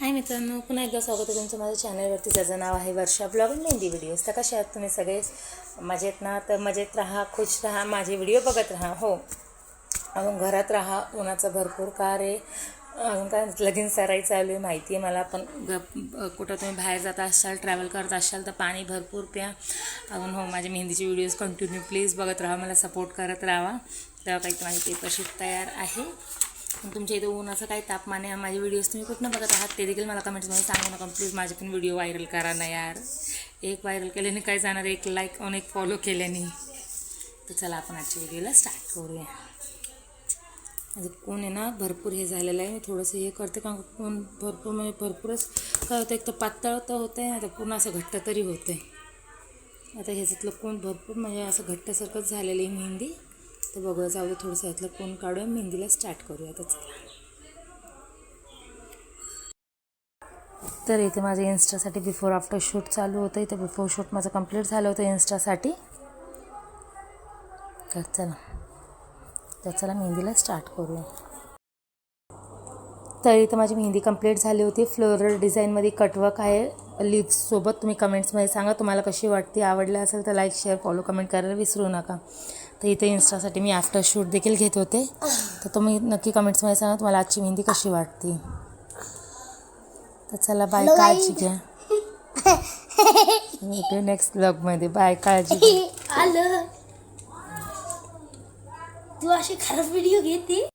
हाय मित्रांनो, पुन्हा एकदा स्वागत आहे तुमचं माझ्या चॅनलवरती, ज्याचं नाव आहे वर्षा ब्लॉग अँड मेहंदी व्हिडिओज. तर कशा आहात तुम्ही सगळे? मजेत ना? तर मजेत राहा, खुश राहा, माझे व्हिडिओ बघत राहा. हो, अजून घरात राहा, उन्हाचं भरपूर कार आहे. अजून काय लगीन सराई चालू आहे माहिती आहे मला, पण कुठं तुम्ही बाहेर जात असाल, ट्रॅव्हल करत असाल तर पाणी भरपूर प्या. अजून हो, माझे मेहंदीचे व्हिडिओज कंटिन्यू प्लीज बघत राहा, मला सपोर्ट करत राहा. तेव्हा काही माझी पेपरशीट तयार आहे. तुमच्या इथं ऊनाचं काय तापमान आहे, माझे व्हिडिओज तुम्ही कुठनं बघत आहात ते देखील मला कमेंट्समध्ये सांगू नका प्लीज. माझे पण व्हिडिओ व्हायरल करा ना यार. एक व्हायरल केल्याने काय जाणार, एक लाईक आणि एक फॉलो केल्याने. तर चला आपण आजच्या व्हिडिओला स्टार्ट करूया. म्हणजे कोण आहे ना भरपूर हे झालेलं आहे. मी थोडंसं हे करते कारण कोण भरपूर म्हणजे भरपूरच काय होतं, एक तर पातळ तर होतं आहे, आता पूर्ण असं घट्ट तरी होतं आहे. आता ह्याच्यातलं कोण भरपूर म्हणजे असं घट्टसारखंच झालेलं आहे मेहंदी. तर बघूया, जाऊ दे, थोडंसं ह्यातलं कोण काढूया, मेहंदीला स्टार्ट करूया. तर चला. तर इथे माझं इन्स्टासाठी बिफोर आफ्टर शूट चालू होतं. इथे बिफोर शूट माझं कंप्लीट झालं होतं इन्स्टासाठी. तर चला मेहंदीला स्टार्ट करूया. तर इथं माझी मेहंदी कंप्लीट झाली होती. फ्लोरल डिझाईनमध्ये कटवर्क आहे लिप्ससोबत. तुम्ही कमेंट्समध्ये सांगा तुम्हाला कशी वाटते. आवडलं असेल तर लाईक, शेअर, फॉलो, कमेंट करायला विसरू नका. तर इथे इन्स्टासाठी मी आफ्टर शूट देखील घेत होते. तर तुम्ही नक्की कमेंट्समध्ये सांगा तुम्हाला आजची मेहंदी कशी वाटते. तर चला बाय, काळजी घ्या. भेटू नेक्स्ट ब्लॉगमध्ये. बाय, काळजी घ्या. आलं तू अशी खराब व्हिडिओ घेते.